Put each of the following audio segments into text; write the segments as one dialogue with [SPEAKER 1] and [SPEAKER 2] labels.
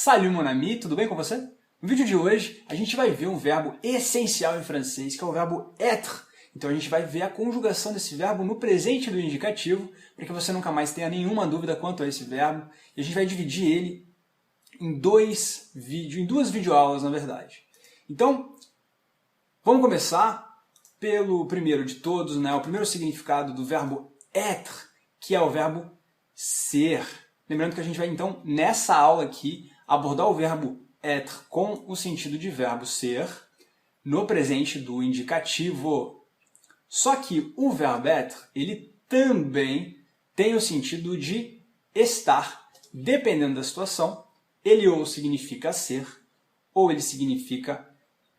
[SPEAKER 1] Salut mon ami, tudo bem com você? No vídeo de hoje, a gente vai ver um verbo essencial em francês, que é o verbo être. Então a gente vai ver a conjugação desse verbo no presente do indicativo, para que você nunca mais tenha nenhuma dúvida quanto a esse verbo. E a gente vai dividir ele em duas videoaulas, na verdade. Então, vamos começar pelo primeiro de todos, né? O primeiro significado do verbo être, que é o verbo ser. Lembrando que a gente vai, então, nessa aula aqui, abordar o verbo être com o sentido de verbo ser no presente do indicativo. Só que o verbo être, ele também tem o sentido de estar. Dependendo da situação, ele ou significa ser, ou ele significa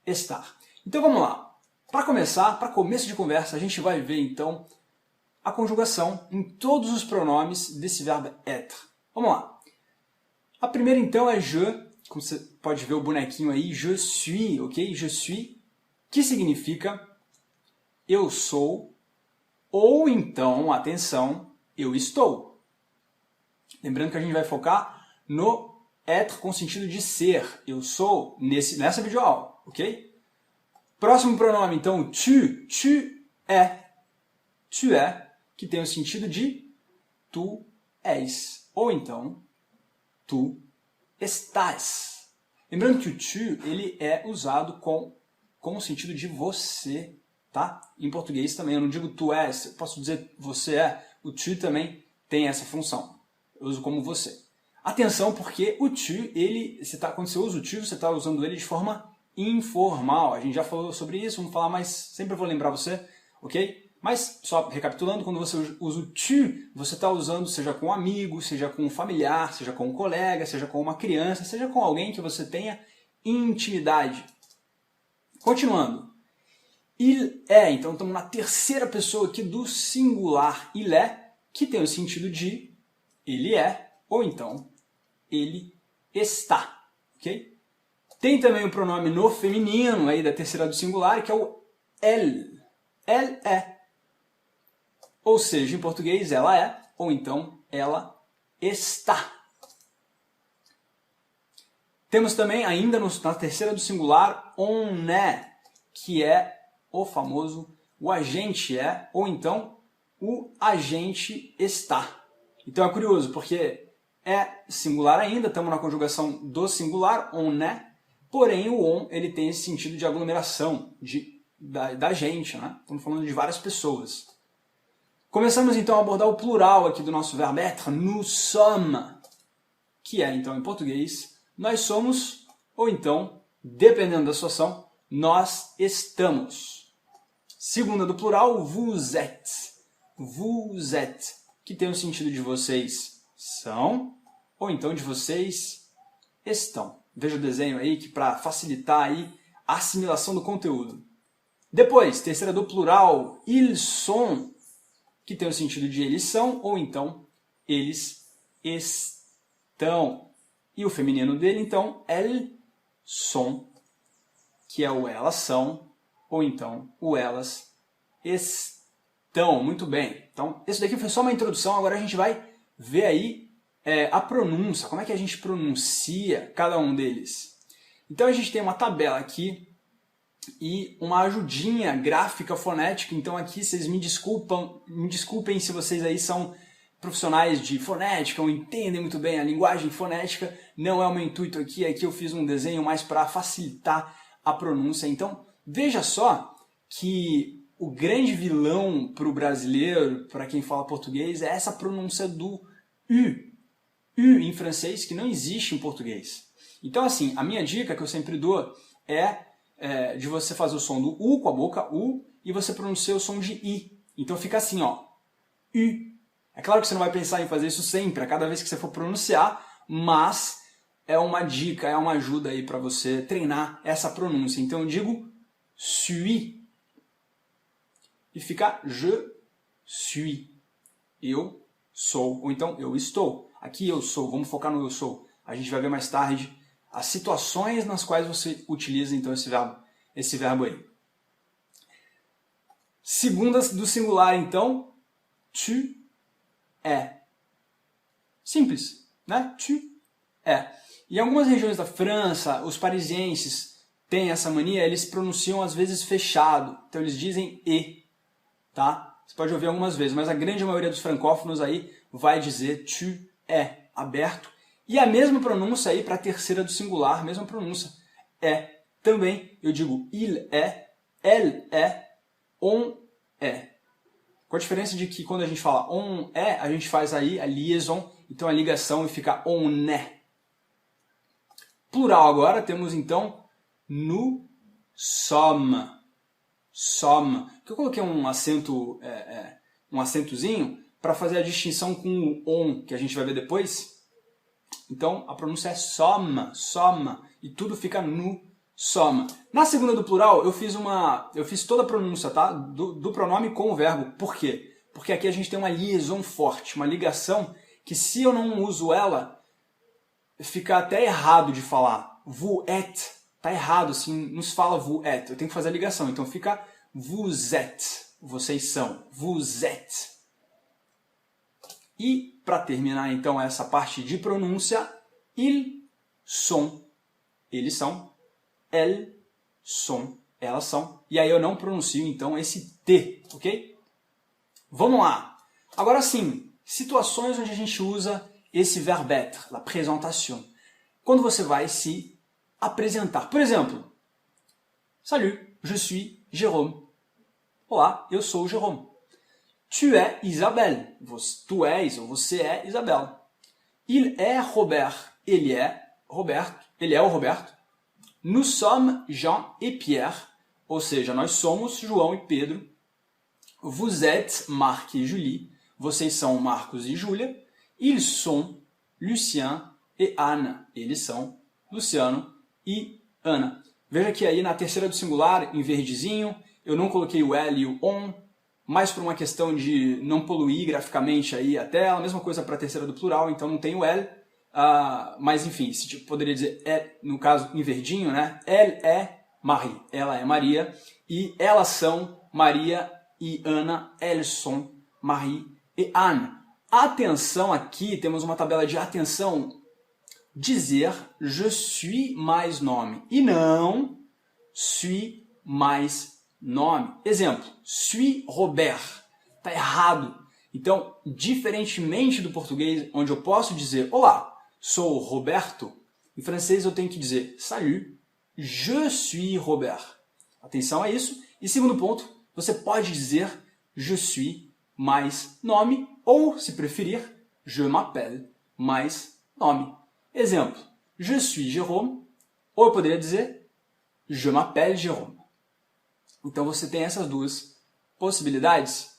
[SPEAKER 1] estar. Então vamos lá. Para começar, para começo de conversa, a gente vai ver então a conjugação em todos os pronomes desse verbo être. Vamos lá. A primeira então é je, como você pode ver o bonequinho aí, je suis, ok? Je suis, que significa eu sou, ou então, atenção, eu estou. Lembrando que a gente vai focar no être com sentido de ser, eu sou, nessa videoaula, ok? Próximo pronome, então, tu é, que tem o sentido de tu és, ou então, tu estás. Lembrando que o tu, ele é usado com o sentido de você, tá? Em português também, eu não digo tu és, eu posso dizer você é, o tu também tem essa função. Eu uso como você. Atenção, porque o tu, quando você usa o tu, você está usando ele de forma informal. A gente já falou sobre isso, vamos falar mais, sempre vou lembrar você, ok? Mas, só recapitulando, quando você usa o tu, você está usando seja com um amigo, seja com um familiar, seja com um colega, seja com uma criança, seja com alguém que você tenha intimidade. Continuando. Il est, então estamos na terceira pessoa aqui do singular il est, que tem o sentido de ele é, ou então ele está, ok? Tem também o pronome no feminino aí da terceira do singular, que é o elle. Elle est. Ou seja, em português, ela é, ou então ela está. Temos também, ainda na terceira do singular, on est, que é o famoso o agente é, ou então o agente está. Então é curioso, porque é singular ainda, estamos na conjugação do singular, on est, porém o on ele tem esse sentido de aglomeração, da gente, né? Estamos falando de várias pessoas. Começamos então a abordar o plural aqui do nosso verbo être, nous sommes, que é então em português, nós somos, ou então, dependendo da situação, nós estamos. Segunda do plural, vous êtes, que tem o sentido de vocês são, ou então de vocês estão. Veja o desenho aí que para facilitar aí a assimilação do conteúdo. Depois, terceira do plural, ils sont, que tem o sentido de eles são, ou então eles estão. E o feminino dele, então, elles sont, que é o elas são, ou então o elas estão. Muito bem. Então, isso daqui foi só uma introdução, agora a gente vai ver aí a pronúncia, como é que a gente pronuncia cada um deles. Então a gente tem uma tabela aqui, e uma ajudinha gráfica fonética, então aqui vocês me desculpem se vocês aí são profissionais de fonética ou entendem muito bem a linguagem fonética, não é o meu intuito aqui eu fiz um desenho mais para facilitar a pronúncia. Então veja só que o grande vilão para o brasileiro, para quem fala português, é essa pronúncia do U em francês, que não existe em português. Então assim, a minha dica que eu sempre dou é de você fazer o som do U com a boca, U, e você pronuncia o som de I. Então fica assim, ó, U. É claro que você não vai pensar em fazer isso sempre, a cada vez que você for pronunciar, mas é uma dica, é uma ajuda aí para você treinar essa pronúncia. Então eu digo suis, e fica je suis, eu sou, ou então eu estou. Aqui eu sou, vamos focar no eu sou. A gente vai ver mais tarde as situações nas quais você utiliza então esse verbo aí. Segunda do singular, então, tu é. Simples, né? Tu é. Em algumas regiões da França, os parisienses têm essa mania, eles pronunciam às vezes fechado. Então eles dizem e, tá? Você pode ouvir algumas vezes, mas a grande maioria dos francófonos aí vai dizer tu é aberto. E a mesma pronúncia aí para a terceira do singular, mesma pronúncia é também. Eu digo il é, elle é, on é. Com a diferença de que quando a gente fala on é, a gente faz aí a liaison, então a ligação e fica on est. Plural agora, temos então nous sommes. Somme. Eu coloquei um acentozinho para fazer a distinção com o on, que a gente vai ver depois. Então a pronúncia é somme, somme, e tudo fica nous sommes. Na segunda do plural, eu fiz toda a pronúncia, tá? Do pronome com o verbo. Por quê? Porque aqui a gente tem uma liaison forte, uma ligação que se eu não uso ela, fica até errado de falar. Vous êtes. Tá errado, assim, não se fala vous êtes. Eu tenho que fazer a ligação. Então fica vous êtes. Vocês são. Vous êtes. E, para terminar, então, essa parte de pronúncia, ils sont. Eles são. Elles sont. Elas são. E aí eu não pronuncio, então, esse T, ok? Vamos lá. Agora sim, situações onde a gente usa esse verbe être, la présentation. Quando você vai se apresentar. Por exemplo, salut, je suis Jérôme. Olá, eu sou o Jérôme. Tu es Isabelle. Tu és ou você é Isabelle. Il est Robert. Ele é Roberto. Ele é o Roberto. Nous sommes Jean et Pierre. Ou seja, nós somos João e Pedro. Vous êtes Marc et Julie. Vocês são Marcos e Júlia. Ils sont Lucien et Anne. Eles são Luciano e Ana. Veja que aí na terceira do singular, em verdezinho, eu não coloquei o L e o ON, mais por uma questão de não poluir graficamente aí a tela, mesma coisa para a terceira do plural, então não tem o L, mas enfim, se tipo, poderia dizer, no caso em verdinho, né? Elle é Marie, ela é Maria, e elas são Maria e Ana, elles sont Marie e Anne. Atenção aqui, temos uma tabela de atenção, dizer je suis mais nome e não suis mais nome. Exemplo, suis Robert. Está errado. Então, diferentemente do português, onde eu posso dizer olá, sou Roberto, em francês eu tenho que dizer salut, je suis Robert. Atenção a isso. E segundo ponto, você pode dizer je suis mais nome ou, se preferir, je m'appelle mais nome. Exemplo, je suis Jérôme, ou eu poderia dizer je m'appelle Jérôme. Então você tem essas duas possibilidades.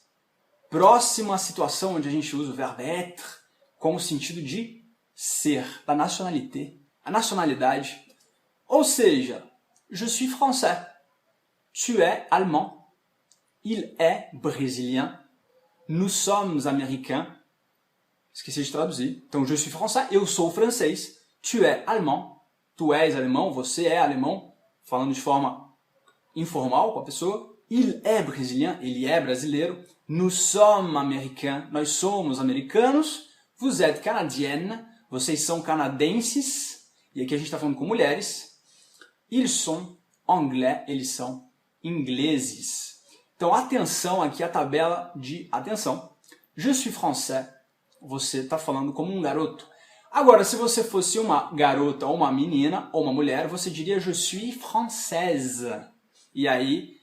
[SPEAKER 1] Próxima situação onde a gente usa o verbo être com o sentido de ser, da nationalité, a nacionalidade. Ou seja, je suis français, tu es allemand, il est brésilien, nous sommes américains. Esqueci de traduzir. Então, je suis français, eu sou francês. Tu es allemand, tu és alemão, você é alemão, falando de forma informal com a pessoa. Il est brésilien, ele é brasileiro. Nous sommes américains, nós somos americanos. Vous êtes canadienne, vocês são canadenses. E aqui a gente está falando com mulheres. Ils sont anglais, eles são ingleses. Então, atenção aqui à tabela de atenção. Je suis français. Você está falando como um garoto. Agora, se você fosse uma garota ou uma menina ou uma mulher, você diria je suis française. E aí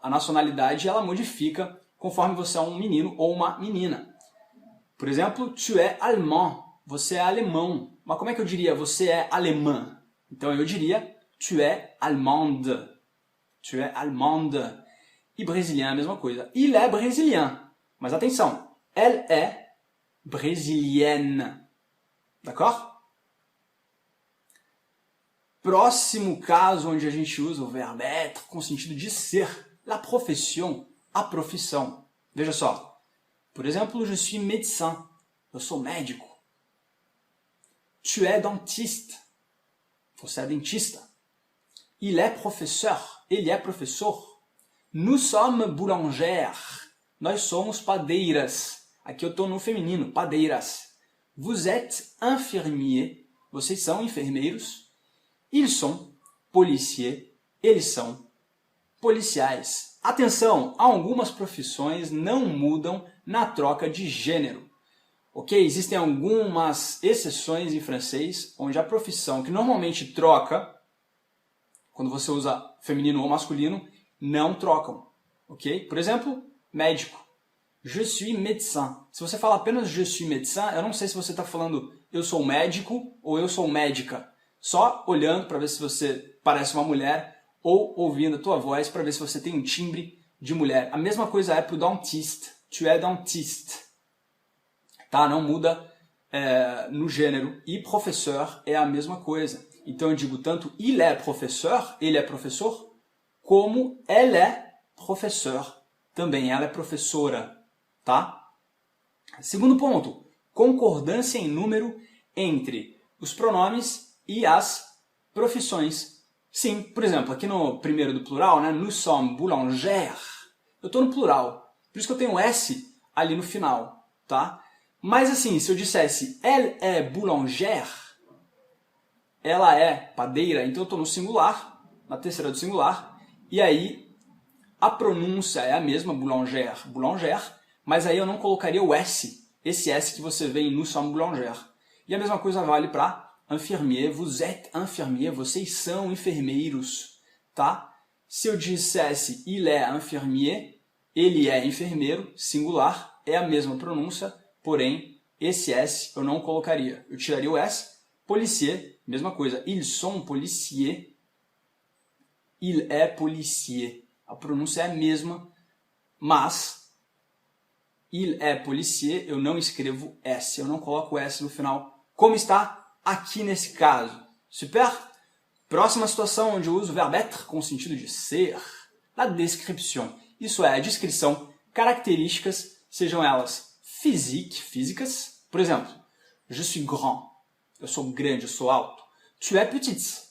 [SPEAKER 1] a nacionalidade ela modifica conforme você é um menino ou uma menina. Por exemplo, tu es allemand. Você é alemão. Mas como é que eu diria você é alemã? Então eu diria tu es allemande. Tu es allemande. E brésilien é a mesma coisa. Il est brésilien. Mas atenção, elle est brésilienne. D'accord? Próximo caso onde a gente usa o verbo être com o sentido de ser. La profession, a profissão. Veja só. Por exemplo, je suis médecin. Eu sou médico. Tu es dentiste. Você é dentista. Il est professeur. Ele é professor. Nous sommes boulangères. Nós somos padeiras. Aqui eu estou no feminino, padeiras. Vous êtes infirmier. vocês são enfermeiros. Ils sont policiers, eles são policiais. Atenção, algumas profissões não mudam na troca de gênero. Ok? Existem algumas exceções em francês, onde a profissão que normalmente troca, quando você usa feminino ou masculino, não trocam. Ok? Por exemplo, médico. Je suis médecin. Se você fala apenas je suis médecin, eu não sei se você está falando eu sou médico ou eu sou médica. Só olhando para ver se você parece uma mulher ou ouvindo a tua voz para ver se você tem um timbre de mulher. A mesma coisa é para o dentiste. Tu es dentiste. Tá? Não muda no gênero. E professeur é a mesma coisa. Então eu digo tanto il est professeur, ele é professor, como elle est professeur. Também ela é professora. Tá? Segundo ponto, concordância em número entre os pronomes e as profissões. Sim, por exemplo, aqui no primeiro do plural, né, nous sommes boulangères, eu estou no plural, por isso que eu tenho S ali no final, tá? Mas assim, se eu dissesse elle est boulangère, ela é padeira, então eu estou no singular, na terceira do singular, e aí a pronúncia é a mesma, boulangère, boulangère, mas aí eu não colocaria o S, esse S que você vê em nous sommes boulangères. E a mesma coisa vale para infirmier, vous êtes infirmier, vocês são enfermeiros, tá? Se eu dissesse il est infirmier, ele é enfermeiro, singular, é a mesma pronúncia, porém esse S eu não colocaria. Eu tiraria o S, policier, mesma coisa, ils sont policiers, il est policier. A pronúncia é a mesma, mas il est policier, eu não escrevo S, eu não coloco S no final, como está aqui nesse caso. Super? Próxima situação onde eu uso o verbo être com o sentido de ser. La description. Isso é a descrição, características, sejam elas físicas. Por exemplo, je suis grand. Eu sou grande, eu sou alto. Tu es petite.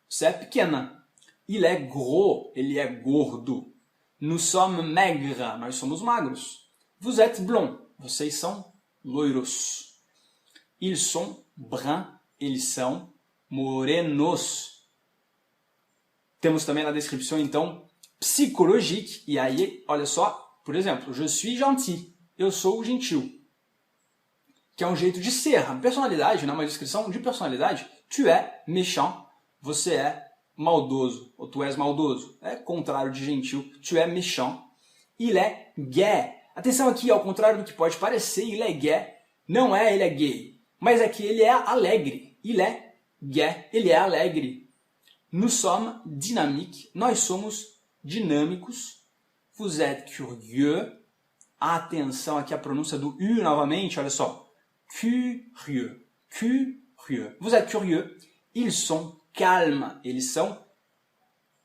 [SPEAKER 1] Você é pequena. Il est gros. Ele é gordo. Nous sommes maigres. Nós somos magros. Vous êtes blond. Vocês são loiros. Ils sont bruns. Eles são morenos. Temos também na descrição, então, psychologique. E aí, olha só, por exemplo, je suis gentil. Eu sou gentil. Que é um jeito de ser. A personalidade, né? Uma descrição de personalidade. Tu es méchant. Você é maldoso. Ou tu és maldoso. É contrário de gentil. Tu es méchant. Il est gay. Atenção aqui, ao contrário do que pode parecer, il est gay. Não é ele é gay. Mas é que ele é alegre. Il est gay. Ele é alegre. Nous sommes dynamiques. Nós somos dinâmicos. Vous êtes curieux. Atenção aqui a pronúncia do U novamente. Olha só. Curieux. Curieux. Vous êtes curieux. Ils sont calmes. Eles são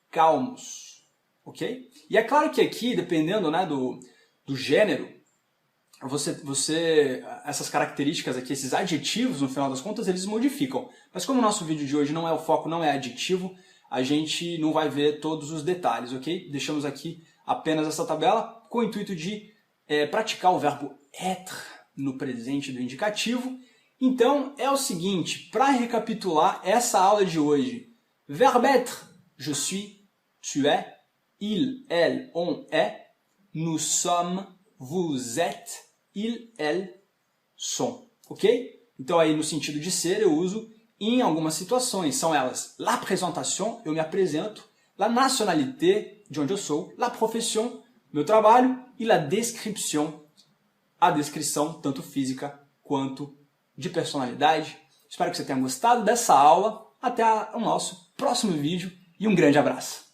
[SPEAKER 1] calmos. Ok? E é claro que aqui, dependendo, né, do gênero, essas características aqui, esses adjetivos, no final das contas, eles modificam. Mas como o nosso vídeo de hoje não é o foco, não é adjetivo, a gente não vai ver todos os detalhes, ok? Deixamos aqui apenas essa tabela com o intuito de praticar o verbo être no presente do indicativo. Então, é o seguinte, para recapitular essa aula de hoje, verbe être, je suis, tu es, il, elle, on est, nous sommes, vous êtes, il, elles, sont, ok? Então aí no sentido de ser eu uso em algumas situações, são elas la présentation, eu me apresento, la nationalité, de onde eu sou, la profession, meu trabalho, e la description, a descrição tanto física quanto de personalidade. Espero que você tenha gostado dessa aula, até o nosso próximo vídeo e um grande abraço!